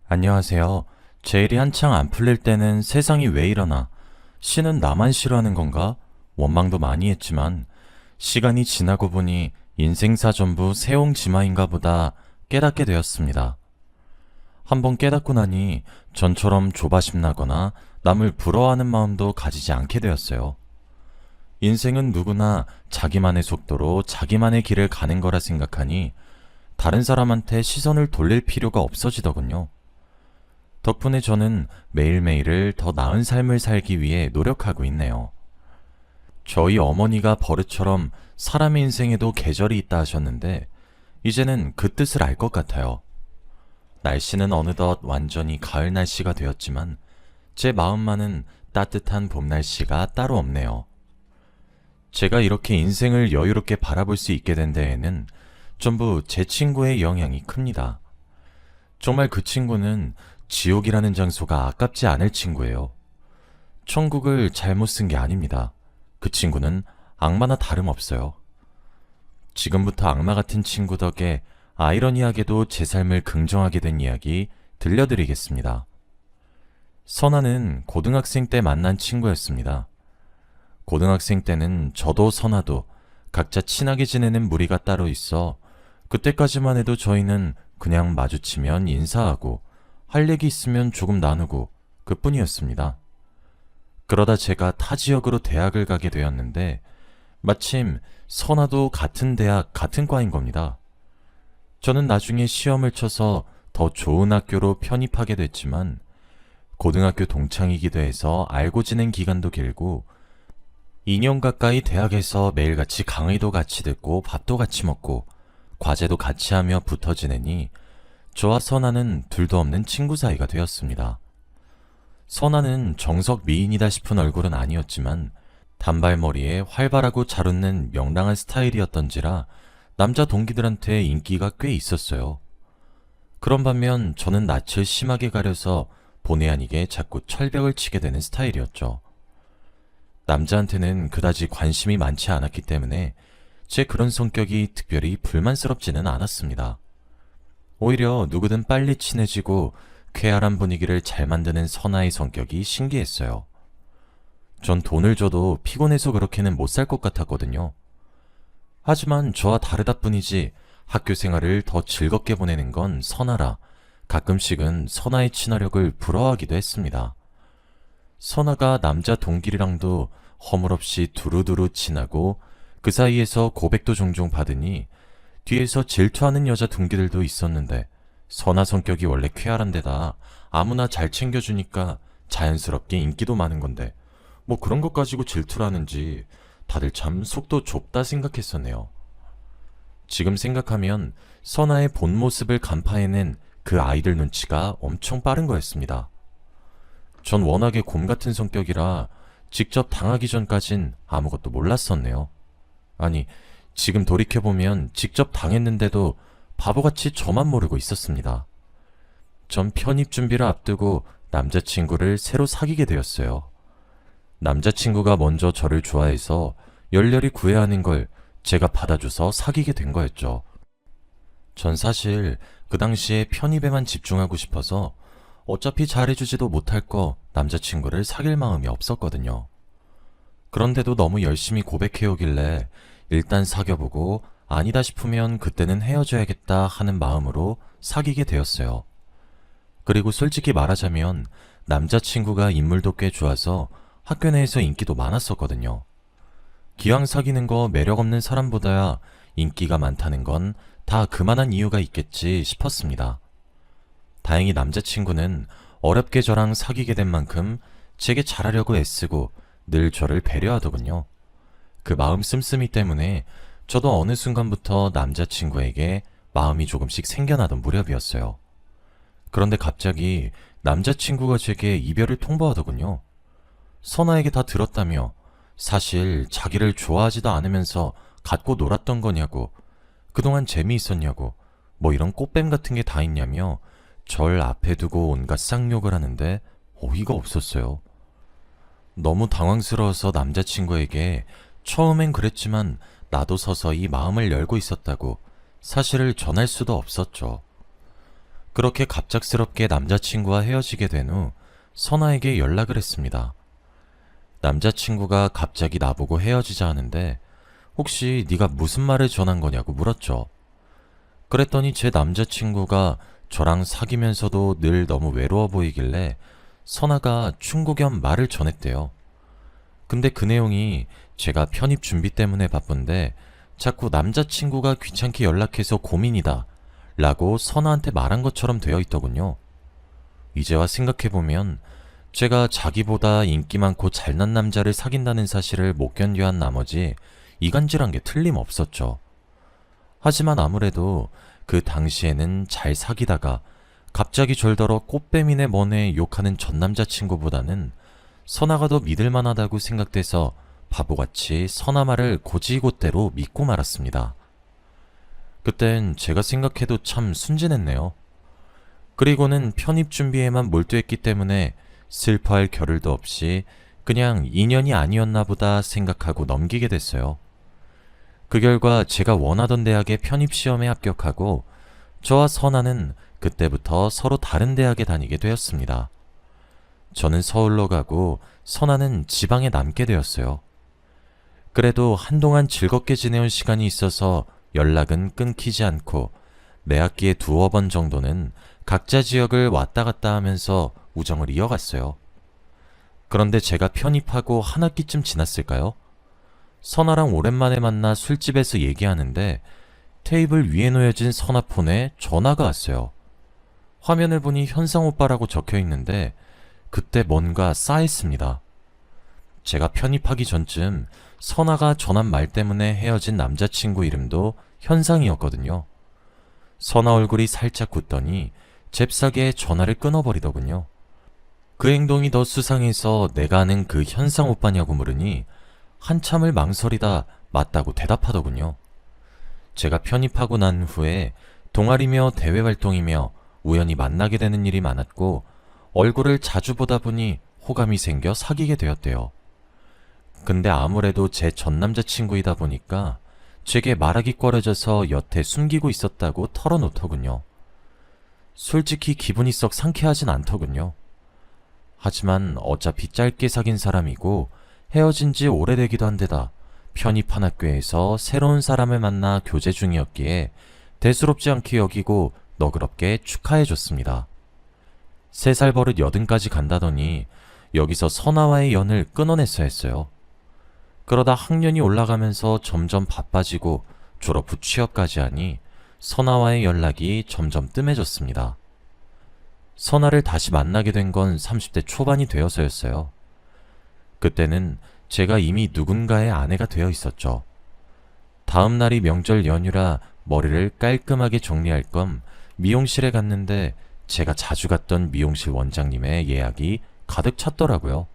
안녕하세요. 제 일이 한창 안 풀릴 때는 세상이 왜 이러나, 신은 나만 싫어하는 건가? 원망도 많이 했지만, 시간이 지나고 보니 인생사 전부 세옹지마인가 보다 깨닫게 되었습니다. 한번 깨닫고 나니 전처럼 조바심 나거나 남을 부러워하는 마음도 가지지 않게 되었어요. 인생은 누구나 자기만의 속도로 자기만의 길을 가는 거라 생각하니 다른 사람한테 시선을 돌릴 필요가 없어지더군요. 덕분에 저는 매일매일을 더 나은 삶을 살기 위해 노력하고 있네요. 저희 어머니가 버릇처럼 사람의 인생에도 계절이 있다 하셨는데, 이제는 그 뜻을 알 것 같아요. 날씨는 어느덧 완전히 가을 날씨가 되었지만, 제 마음만은 따뜻한 봄 날씨가 따로 없네요. 제가 이렇게 인생을 여유롭게 바라볼 수 있게 된 데에는 전부 제 친구의 영향이 큽니다. 정말 그 친구는 지옥이라는 장소가 아깝지 않을 친구예요. 천국을 잘못 쓴 게 아닙니다. 그 친구는 악마나 다름없어요. 지금부터 악마 같은 친구 덕에 아이러니하게도 제 삶을 긍정하게 된 이야기 들려드리겠습니다. 선아는 고등학생 때 만난 친구였습니다. 고등학생 때는 저도 선아도 각자 친하게 지내는 무리가 따로 있어 그때까지만 해도 저희는 그냥 마주치면 인사하고 할 얘기 있으면 조금 나누고 그뿐이었습니다. 그러다 제가 타 지역으로 대학을 가게 되었는데 마침 선아도 같은 대학 같은 과인 겁니다. 저는 나중에 시험을 쳐서 더 좋은 학교로 편입하게 됐지만 고등학교 동창이기도 해서 알고 지낸 기간도 길고 2년 가까이 대학에서 매일같이 강의도 같이 듣고 밥도 같이 먹고 과제도 같이 하며 붙어 지내니 저와 선아는 둘도 없는 친구 사이가 되었습니다. 선아는 정석 미인이다 싶은 얼굴은 아니었지만 단발머리에 활발하고 잘 웃는 명랑한 스타일이었던지라 남자 동기들한테 인기가 꽤 있었어요. 그런 반면 저는 낯을 심하게 가려서 본의 아니게 자꾸 철벽을 치게 되는 스타일이었죠. 남자한테는 그다지 관심이 많지 않았기 때문에 제 그런 성격이 특별히 불만스럽지는 않았습니다. 오히려 누구든 빨리 친해지고 쾌활한 분위기를 잘 만드는 선아의 성격이 신기했어요. 전 돈을 줘도 피곤해서 그렇게는 못 살 것 같았거든요. 하지만 저와 다르다 뿐이지 학교 생활을 더 즐겁게 보내는 건 선아라 가끔씩은 선아의 친화력을 부러워하기도 했습니다. 선아가 남자 동기들이랑도 허물없이 두루두루 친하고 그 사이에서 고백도 종종 받으니 뒤에서 질투하는 여자 동기들도 있었는데 선아 성격이 원래 쾌활한 데다 아무나 잘 챙겨주니까 자연스럽게 인기도 많은 건데 뭐 그런 것 가지고 질투를 하는지 다들 참 속도 좁다 생각했었네요. 지금 생각하면 선아의 본 모습을 간파해낸 그 아이들 눈치가 엄청 빠른 거였습니다. 전 워낙에 곰 같은 성격이라 직접 당하기 전까진 아무것도 몰랐었네요. 아니, 지금 돌이켜보면 직접 당했는데도 바보같이 저만 모르고 있었습니다. 전 편입 준비를 앞두고 남자친구를 새로 사귀게 되었어요. 남자친구가 먼저 저를 좋아해서 열렬히 구애하는 걸 제가 받아줘서 사귀게 된 거였죠. 전 사실 그 당시에 편입에만 집중하고 싶어서 어차피 잘해주지도 못할 거 남자친구를 사귈 마음이 없었거든요. 그런데도 너무 열심히 고백해오길래 일단 사귀어보고 아니다 싶으면 그때는 헤어져야겠다 하는 마음으로 사귀게 되었어요. 그리고 솔직히 말하자면 남자친구가 인물도 꽤 좋아서 학교 내에서 인기도 많았었거든요. 기왕 사귀는 거 매력 없는 사람보다야 인기가 많다는 건 다 그만한 이유가 있겠지 싶었습니다. 다행히 남자친구는 어렵게 저랑 사귀게 된 만큼 제게 잘하려고 애쓰고 늘 저를 배려하더군요. 그 마음 씀씀이 때문에 저도 어느 순간부터 남자친구에게 마음이 조금씩 생겨나던 무렵이었어요. 그런데 갑자기 남자친구가 제게 이별을 통보하더군요. 선아에게 다 들었다며 사실 자기를 좋아하지도 않으면서 갖고 놀았던 거냐고, 그동안 재미있었냐고, 뭐 이런 꽃뱀 같은 게 다 있냐며 절 앞에 두고 온갖 쌍욕을 하는데 어이가 없었어요. 너무 당황스러워서 남자친구에게 처음엔 그랬지만 나도 서서히 마음을 열고 있었다고 사실을 전할 수도 없었죠. 그렇게 갑작스럽게 남자친구와 헤어지게 된 후 선아에게 연락을 했습니다. 남자친구가 갑자기 나보고 헤어지자 하는데 혹시 네가 무슨 말을 전한 거냐고 물었죠. 그랬더니 제 남자친구가 저랑 사귀면서도 늘 너무 외로워 보이길래 선아가 충고 겸 말을 전했대요. 근데 그 내용이 제가 편입 준비 때문에 바쁜데 자꾸 남자친구가 귀찮게 연락해서 고민이다 라고 선아한테 말한 것처럼 되어 있더군요. 이제와 생각해보면 제가 자기보다 인기 많고 잘난 남자를 사귄다는 사실을 못 견뎌한 나머지 이간질한 게 틀림없었죠. 하지만 아무래도 그 당시에는 잘 사귀다가 갑자기 졸더러 꽃뱀이네 뭐네 욕하는 전 남자친구보다는 선아가 더 믿을만하다고 생각돼서 바보같이 선아 말을 곧이곧대로 믿고 말았습니다. 그땐 제가 생각해도 참 순진했네요. 그리고는 편입 준비에만 몰두했기 때문에 슬퍼할 겨를도 없이 그냥 인연이 아니었나 보다 생각하고 넘기게 됐어요. 그 결과 제가 원하던 대학에 편입시험에 합격하고 저와 선아는 그때부터 서로 다른 대학에 다니게 되었습니다. 저는 서울로 가고 선아는 지방에 남게 되었어요. 그래도 한동안 즐겁게 지내온 시간이 있어서 연락은 끊기지 않고 매 학기에 두어 번 정도는 각자 지역을 왔다 갔다 하면서 우정을 이어갔어요. 그런데 제가 편입하고 한 학기쯤 지났을까요? 선아랑 오랜만에 만나 술집에서 얘기하는데 테이블 위에 놓여진 선아 폰에 전화가 왔어요. 화면을 보니 현상 오빠라고 적혀 있는데 그때 뭔가 싸했습니다. 제가 편입하기 전쯤 선아가 전한 말 때문에 헤어진 남자친구 이름도 현상이었거든요. 선아 얼굴이 살짝 굳더니 잽싸게 전화를 끊어버리더군요. 그 행동이 더 수상해서 내가 아는 그 현상 오빠냐고 물으니 한참을 망설이다 맞다고 대답하더군요. 제가 편입하고 난 후에 동아리며 대외 활동이며 우연히 만나게 되는 일이 많았고 얼굴을 자주 보다 보니 호감이 생겨 사귀게 되었대요. 근데 아무래도 제 전 남자친구이다 보니까 제게 말하기 꺼려져서 여태 숨기고 있었다고 털어놓더군요. 솔직히 기분이 썩 상쾌하진 않더군요. 하지만 어차피 짧게 사귄 사람이고 헤어진 지 오래되기도 한데다 편입한 학교에서 새로운 사람을 만나 교제 중이었기에 대수롭지 않게 여기고 너그럽게 축하해줬습니다. 3살 버릇 80까지 간다더니 여기서 선아와의 연을 끊어냈어야 했어요. 그러다 학년이 올라가면서 점점 바빠지고 졸업 후 취업까지 하니 선아와의 연락이 점점 뜸해졌습니다. 선아를 다시 만나게 된 건 30대 초반이 되어서였어요. 그때는 제가 이미 누군가의 아내가 되어 있었죠. 다음 날이 명절 연휴라 머리를 깔끔하게 정리할 겸 미용실에 갔는데 제가 자주 갔던 미용실 원장님의 예약이 가득 찼더라고요.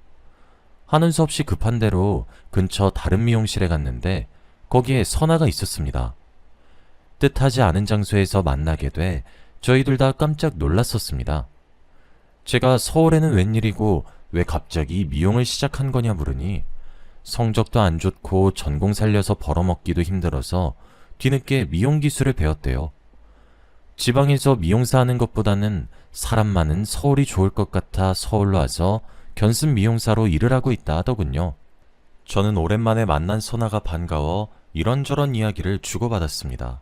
하는 수 없이 급한 대로 근처 다른 미용실에 갔는데 거기에 선아가 있었습니다. 뜻하지 않은 장소에서 만나게 돼 저희 둘 다 깜짝 놀랐었습니다. 제가 서울에는 웬일이고 왜 갑자기 미용을 시작한 거냐 물으니 성적도 안 좋고 전공 살려서 벌어먹기도 힘들어서 뒤늦게 미용 기술을 배웠대요. 지방에서 미용사 하는 것보다는 사람 많은 서울이 좋을 것 같아 서울로 와서 견습 미용사로 일을 하고 있다 하더군요. 저는 오랜만에 만난 선아가 반가워 이런저런 이야기를 주고받았습니다.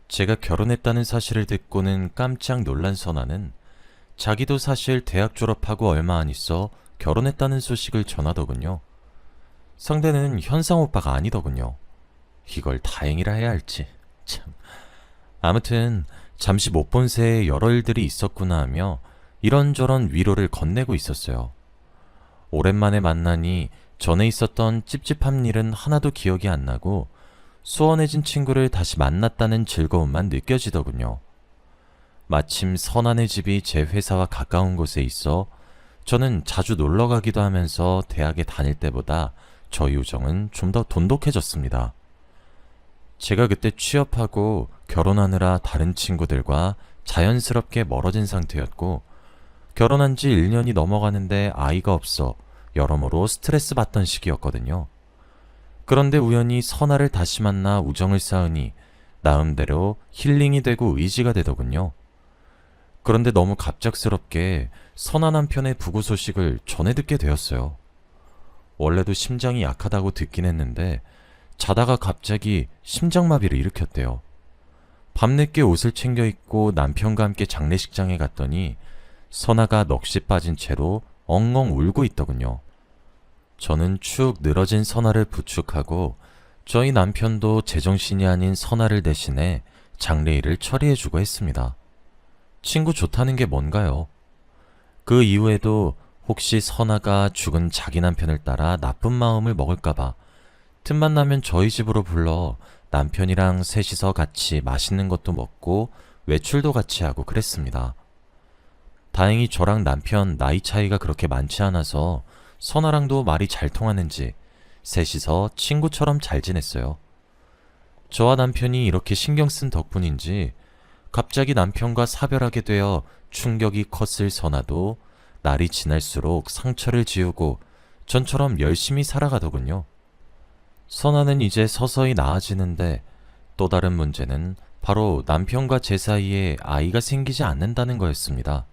제가 결혼했다는 사실을 듣고는 깜짝 놀란 선아는 자기도 사실 대학 졸업하고 얼마 안 있어 결혼했다는 소식을 전하더군요. 상대는 현상 오빠가 아니더군요. 이걸 다행이라 해야 할지 참. 아무튼 잠시 못 본 새에 여러 일들이 있었구나 하며 이런저런 위로를 건네고 있었어요. 오랜만에 만나니 전에 있었던 찝찝한 일은 하나도 기억이 안 나고 소원해진 친구를 다시 만났다는 즐거움만 느껴지더군요. 마침 선아네 집이 제 회사와 가까운 곳에 있어 저는 자주 놀러 가기도 하면서 대학에 다닐 때보다 저희 우정은 좀 더 돈독해졌습니다. 제가 그때 취업하고 결혼하느라 다른 친구들과 자연스럽게 멀어진 상태였고 결혼한 지 1년이 넘어가는데 아이가 없어 여러모로 스트레스 받던 시기였거든요. 그런데 우연히 선아를 다시 만나 우정을 쌓으니 나름대로 힐링이 되고 의지가 되더군요. 그런데 너무 갑작스럽게 선아 남편의 부고 소식을 전해 듣게 되었어요. 원래도 심장이 약하다고 듣긴 했는데 자다가 갑자기 심장마비를 일으켰대요. 밤늦게 옷을 챙겨 입고 남편과 함께 장례식장에 갔더니 선아가 넋이 빠진 채로 엉엉 울고 있더군요. 저는 축 늘어진 선아를 부축하고 저희 남편도 제정신이 아닌 선아를 대신해 장례일을 처리해주고 했습니다. 친구 좋다는 게 뭔가요? 그 이후에도 혹시 선아가 죽은 자기 남편을 따라 나쁜 마음을 먹을까봐 틈만 나면 저희 집으로 불러 남편이랑 셋이서 같이 맛있는 것도 먹고 외출도 같이 하고 그랬습니다. 다행히 저랑 남편 나이 차이가 그렇게 많지 않아서 선아랑도 말이 잘 통하는지 셋이서 친구처럼 잘 지냈어요. 저와 남편이 이렇게 신경 쓴 덕분인지 갑자기 남편과 사별하게 되어 충격이 컸을 선아도 날이 지날수록 상처를 지우고 전처럼 열심히 살아가더군요. 선아는 이제 서서히 나아지는데 또 다른 문제는 바로 남편과 제 사이에 아이가 생기지 않는다는 거였습니다.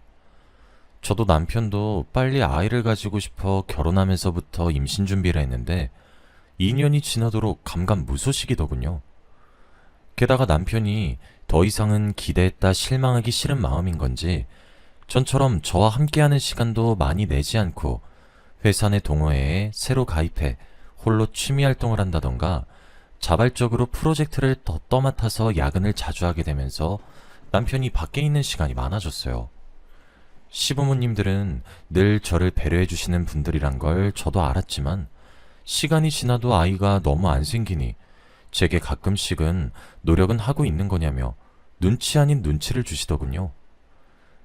저도 남편도 빨리 아이를 가지고 싶어 결혼하면서부터 임신 준비를 했는데 2년이 지나도록 감감무소식이더군요. 게다가 남편이 더 이상은 기대했다 실망하기 싫은 마음인 건지 전처럼 저와 함께하는 시간도 많이 내지 않고 회사 내 동호회에 새로 가입해 홀로 취미 활동을 한다던가 자발적으로 프로젝트를 더 떠맡아서 야근을 자주 하게 되면서 남편이 밖에 있는 시간이 많아졌어요. 시부모님들은 늘 저를 배려해 주시는 분들이란 걸 저도 알았지만 시간이 지나도 아이가 너무 안 생기니 제게 가끔씩은 노력은 하고 있는 거냐며 눈치 아닌 눈치를 주시더군요.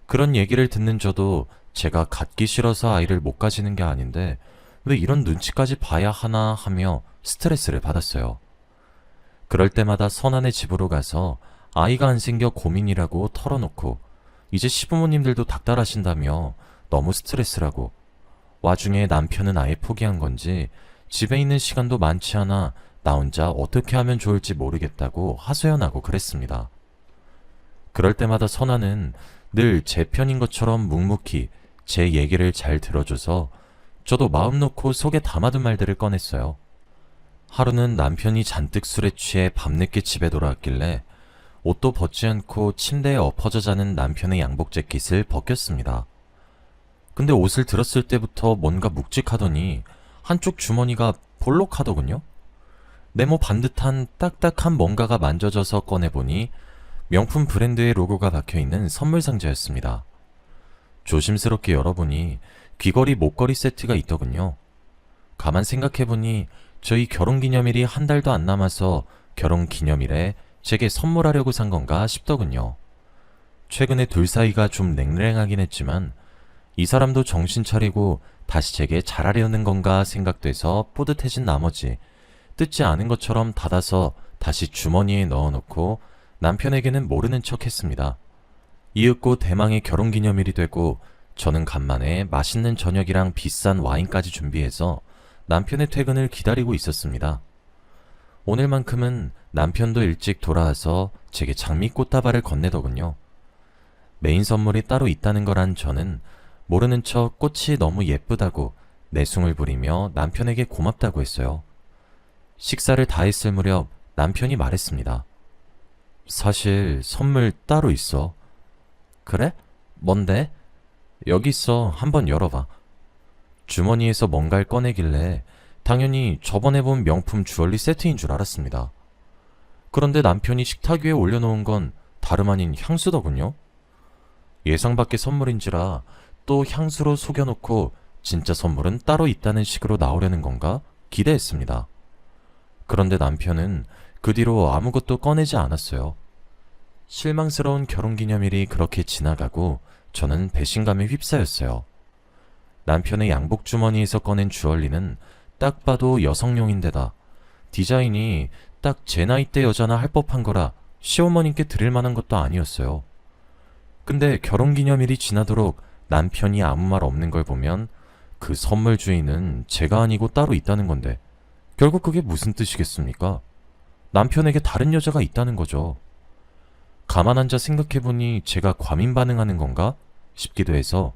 그런 얘기를 듣는 저도 제가 갖기 싫어서 아이를 못 가지는 게 아닌데 왜 이런 눈치까지 봐야 하나 하며 스트레스를 받았어요. 그럴 때마다 선아네 집으로 가서 아이가 안 생겨 고민이라고 털어놓고 이제 시부모님들도 닥달하신다며 너무 스트레스라고, 와중에 남편은 아예 포기한 건지 집에 있는 시간도 많지 않아 나 혼자 어떻게 하면 좋을지 모르겠다고 하소연하고 그랬습니다. 그럴 때마다 선아는 늘 제 편인 것처럼 묵묵히 제 얘기를 잘 들어줘서 저도 마음 놓고 속에 담아둔 말들을 꺼냈어요. 하루는 남편이 잔뜩 술에 취해 밤늦게 집에 돌아왔길래 옷도 벗지 않고 침대에 엎어져 자는 남편의 양복 재킷을 벗겼습니다. 근데 옷을 들었을 때부터 뭔가 묵직하더니 한쪽 주머니가 볼록하더군요. 네모 반듯한 딱딱한 뭔가가 만져져서 꺼내보니 명품 브랜드의 로고가 박혀있는 선물 상자였습니다. 조심스럽게 열어보니 귀걸이 목걸이 세트가 있더군요. 가만 생각해보니 저희 결혼기념일이 한 달도 안 남아서 결혼기념일에 제게 선물하려고 산 건가 싶더군요. 최근에 둘 사이가 좀 냉랭하긴 했지만 이 사람도 정신 차리고 다시 제게 잘하려는 건가 생각돼서 뿌듯해진 나머지 뜯지 않은 것처럼 닫아서 다시 주머니에 넣어놓고 남편에게는 모르는 척 했습니다. 이윽고 대망의 결혼기념일이 되고 저는 간만에 맛있는 저녁이랑 비싼 와인까지 준비해서 남편의 퇴근을 기다리고 있었습니다. 오늘만큼은 남편도 일찍 돌아와서 제게 장미꽃다발을 건네더군요. 메인 선물이 따로 있다는 걸 안 저는 모르는 척 꽃이 너무 예쁘다고 내숭을 부리며 남편에게 고맙다고 했어요. 식사를 다 했을 무렵 남편이 말했습니다. 사실 선물 따로 있어. 그래? 뭔데? 여기 있어. 한번 열어봐. 주머니에서 뭔가를 꺼내길래 당연히 저번에 본 명품 주얼리 세트인 줄 알았습니다. 그런데 남편이 식탁 위에 올려놓은 건 다름 아닌 향수더군요. 예상 밖의 선물인지라 또 향수로 속여놓고 진짜 선물은 따로 있다는 식으로 나오려는 건가 기대했습니다. 그런데 남편은 그 뒤로 아무것도 꺼내지 않았어요. 실망스러운 결혼기념일이 그렇게 지나가고 저는 배신감에 휩싸였어요. 남편의 양복 주머니에서 꺼낸 주얼리는 딱 봐도 여성용인데다 디자인이 딱 제 나이대 여자나 할 법한 거라 시어머님께 드릴 만한 것도 아니었어요. 근데 결혼기념일이 지나도록 남편이 아무 말 없는 걸 보면 그 선물 주인은 제가 아니고 따로 있다는 건데 결국 그게 무슨 뜻이겠습니까? 남편에게 다른 여자가 있다는 거죠. 가만 앉아 생각해보니 제가 과민 반응하는 건가 싶기도 해서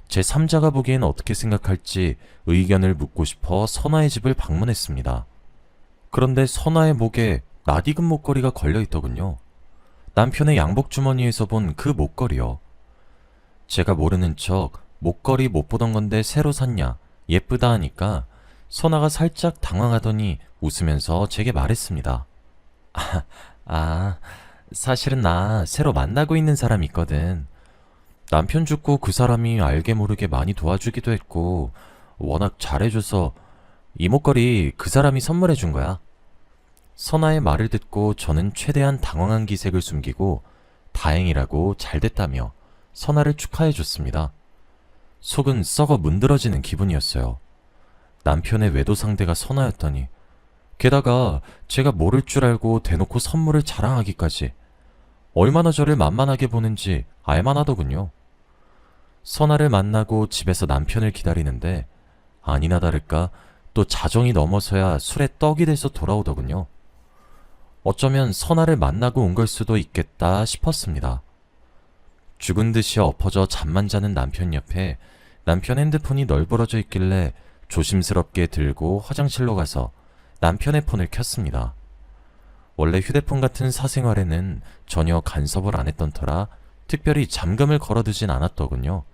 제 3자가 보기엔 어떻게 생각할지 의견을 묻고 싶어 선아의 집을 방문했습니다. 그런데 선아의 목에 낯익은 목걸이가 걸려있더군요. 남편의 양복 주머니에서 본 그 목걸이요. 제가 모르는 척 목걸이 못 보던 건데 새로 샀냐, 예쁘다 하니까 선아가 살짝 당황하더니 웃으면서 제게 말했습니다. 사실은 나 새로 만나고 있는 사람 있거든. 남편 죽고 그 사람이 알게 모르게 많이 도와주기도 했고 워낙 잘해줘서 이 목걸이 그 사람이 선물해 준 거야. 선아의 말을 듣고 저는 최대한 당황한 기색을 숨기고 다행이라고 잘 됐다며 선아를 축하해 줬습니다. 속은 썩어 문드러지는 기분이었어요. 남편의 외도 상대가 선아였더니 게다가 제가 모를 줄 알고 대놓고 선물을 자랑하기까지 얼마나 저를 만만하게 보는지 알만하더군요. 선아를 만나고 집에서 남편을 기다리는데 아니나 다를까 또 자정이 넘어서야 술에 떡이 돼서 돌아오더군요. 어쩌면 선아를 만나고 온 걸 수도 있겠다 싶었습니다. 죽은 듯이 엎어져 잠만 자는 남편 옆에 남편 핸드폰이 널브러져 있길래 조심스럽게 들고 화장실로 가서 남편의 폰을 켰습니다. 원래 휴대폰 같은 사생활에는 전혀 간섭을 안 했던 터라 특별히 잠금을 걸어두진 않았더군요.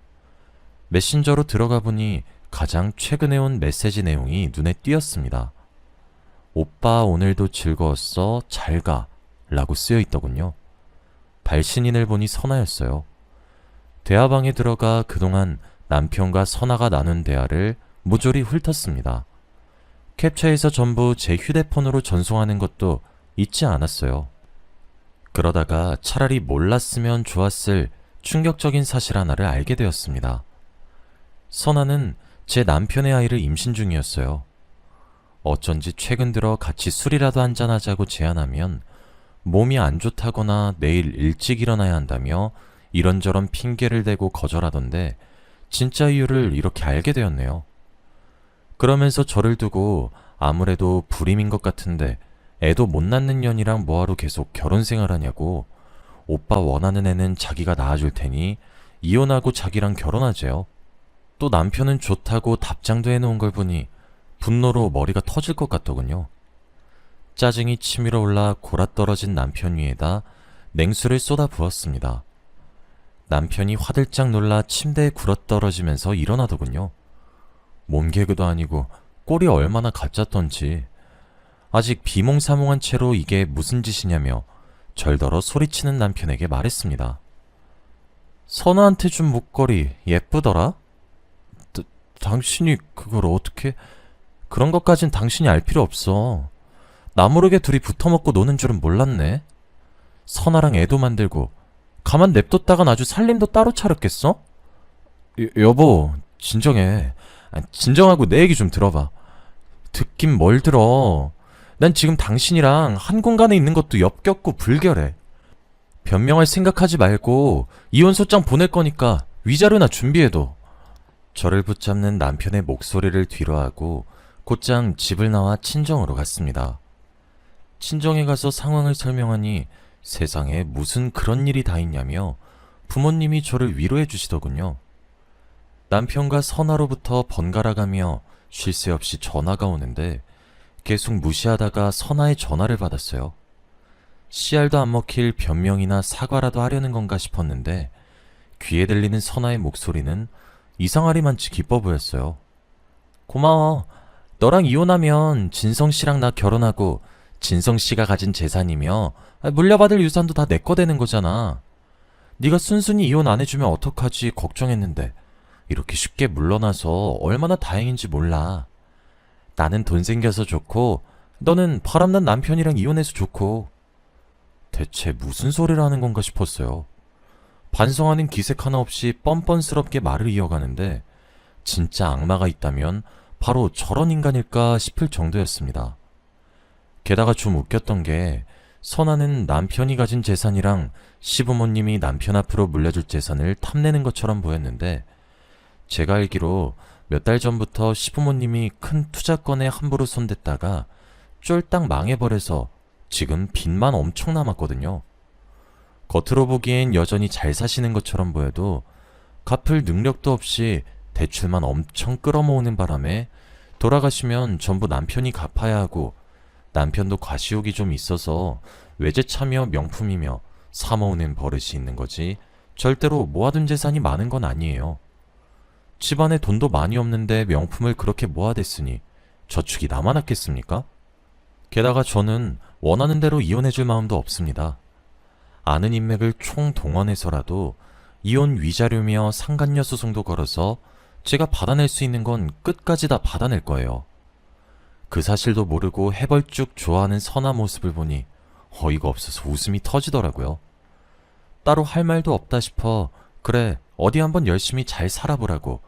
메신저로 들어가 보니 가장 최근에 온 메시지 내용이 눈에 띄었습니다. 오빠 오늘도 즐거웠어, 잘 가 라고 쓰여 있더군요. 발신인을 보니 선아였어요. 대화방에 들어가 그동안 남편과 선아가 나눈 대화를 모조리 훑었습니다. 캡처해서 전부 제 휴대폰으로 전송하는 것도 잊지 않았어요. 그러다가 차라리 몰랐으면 좋았을 충격적인 사실 하나를 알게 되었습니다. 선아는 제 남편의 아이를 임신 중이었어요. 어쩐지 최근 들어 같이 술이라도 한잔하자고 제안하면 몸이 안 좋다거나 내일 일찍 일어나야 한다며 이런저런 핑계를 대고 거절하던데 진짜 이유를 이렇게 알게 되었네요. 그러면서 저를 두고 아무래도 불임인 것 같은데 애도 못 낳는 년이랑 뭐하러 계속 결혼 생활하냐고 오빠 원하는 애는 자기가 낳아줄 테니 이혼하고 자기랑 결혼하재요. 또 남편은 좋다고 답장도 해놓은 걸 보니 분노로 머리가 터질 것 같더군요. 짜증이 치밀어 올라 골아떨어진 남편 위에다 냉수를 쏟아 부었습니다. 남편이 화들짝 놀라 침대에 굴어떨어지면서 일어나더군요. 몸개그도 아니고 꼴이 얼마나 가짰던지 아직 비몽사몽한 채로 이게 무슨 짓이냐며 절더러 소리치는 남편에게 말했습니다. 선아한테 준 목걸이 예쁘더라? 당신이 그걸 어떻게... 그런 것까진 당신이 알 필요 없어. 나 모르게 둘이 붙어먹고 노는 줄은 몰랐네. 선아랑 애도 만들고 가만 냅뒀다간 아주 살림도 따로 차렸겠어? 여보, 진정해. 진정하고 내 얘기 좀 들어봐. 듣긴 뭘 들어. 난 지금 당신이랑 한 공간에 있는 것도 역겹고 불결해. 변명할 생각하지 말고 이혼소장 보낼 거니까 위자료나 준비해둬. 저를 붙잡는 남편의 목소리를 뒤로하고 곧장 집을 나와 친정으로 갔습니다. 친정에 가서 상황을 설명하니 세상에 무슨 그런 일이 다 있냐며 부모님이 저를 위로해 주시더군요. 남편과 선아로부터 번갈아가며 쉴 새 없이 전화가 오는데 계속 무시하다가 선아의 전화를 받았어요. 씨알도 안 먹힐 변명이나 사과라도 하려는 건가 싶었는데 귀에 들리는 선아의 목소리는 이상하리만치 기뻐 보였어요. 고마워. 너랑 이혼하면 진성씨랑 나 결혼하고 진성씨가 가진 재산이며 물려받을 유산도 다 내 거 되는 거잖아. 네가 순순히 이혼 안 해주면 어떡하지 걱정했는데 이렇게 쉽게 물러나서 얼마나 다행인지 몰라. 나는 돈 생겨서 좋고 너는 바람난 남편이랑 이혼해서 좋고. 대체 무슨 소리를 하는 건가 싶었어요. 반성하는 기색 하나 없이 뻔뻔스럽게 말을 이어가는데 진짜 악마가 있다면 바로 저런 인간일까 싶을 정도였습니다. 게다가 좀 웃겼던 게 선아는 남편이 가진 재산이랑 시부모님이 남편 앞으로 물려줄 재산을 탐내는 것처럼 보였는데 제가 알기로 몇 달 전부터 시부모님이 큰 투자건에 함부로 손댔다가 쫄딱 망해버려서 지금 빚만 엄청 남았거든요. 겉으로 보기엔 여전히 잘 사시는 것처럼 보여도 갚을 능력도 없이 대출만 엄청 끌어모으는 바람에 돌아가시면 전부 남편이 갚아야 하고, 남편도 과시욕이 좀 있어서 외제차며 명품이며 사모으는 버릇이 있는 거지 절대로 모아둔 재산이 많은 건 아니에요. 집안에 돈도 많이 없는데 명품을 그렇게 모아댔으니 저축이 남아났겠습니까? 게다가 저는 원하는 대로 이혼해줄 마음도 없습니다. 아는 인맥을 총동원해서라도 이혼 위자료며 상간녀 소송도 걸어서 제가 받아낼 수 있는 건 끝까지 다 받아낼 거예요. 그 사실도 모르고 해벌쭉 좋아하는 선아 모습을 보니 어이가 없어서 웃음이 터지더라고요. 따로 할 말도 없다 싶어 그래 어디 한번 열심히 잘 살아보라고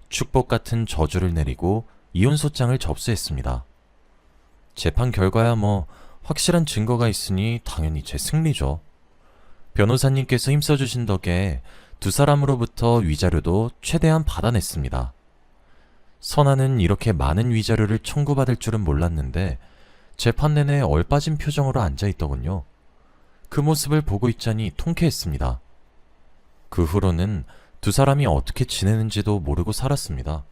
축복 같은 저주를 내리고 이혼소장을 접수했습니다. 재판 결과야 뭐 확실한 증거가 있으니 당연히 제 승리죠. 변호사님께서 힘써주신 덕에 두 사람으로부터 위자료도 최대한 받아냈습니다. 선아는 이렇게 많은 위자료를 청구받을 줄은 몰랐는데 재판 내내 얼빠진 표정으로 앉아있더군요. 그 모습을 보고 있자니 통쾌했습니다. 그 후로는 두 사람이 어떻게 지내는지도 모르고 살았습니다.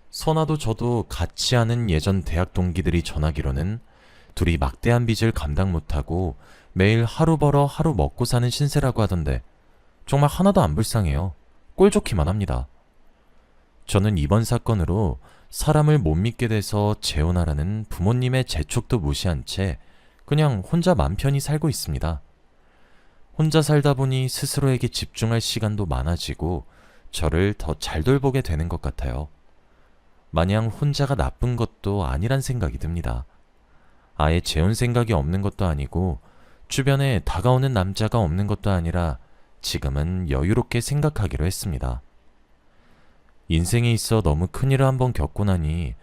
선아도 저도 같이 아는 예전 대학 동기들이 전하기로는 둘이 막대한 빚을 감당 못하고 매일 하루 벌어 하루 먹고 사는 신세라고 하던데 정말 하나도 안 불쌍해요. 꼴 좋기만 합니다. 저는 이번 사건으로 사람을 못 믿게 돼서 재혼하라는 부모님의 재촉도 무시한 채 그냥 혼자 맘 편히 살고 있습니다. 혼자 살다 보니 스스로에게 집중할 시간도 많아지고 저를 더 잘 돌보게 되는 것 같아요. 마냥 혼자가 나쁜 것도 아니란 생각이 듭니다. 아예 재혼 생각이 없는 것도 아니고 주변에 다가오는 남자가 없는 것도 아니라 지금은 여유롭게 생각하기로 했습니다. 인생에 있어 너무 큰일을 한번 겪고 나니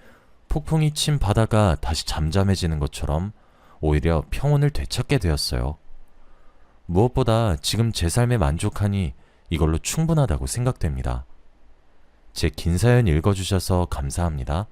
폭풍이 친 바다가 다시 잠잠해지는 것처럼 오히려 평온을 되찾게 되었어요. 무엇보다 지금 제 삶에 만족하니 이걸로 충분하다고 생각됩니다. 제 긴 사연 읽어주셔서 감사합니다.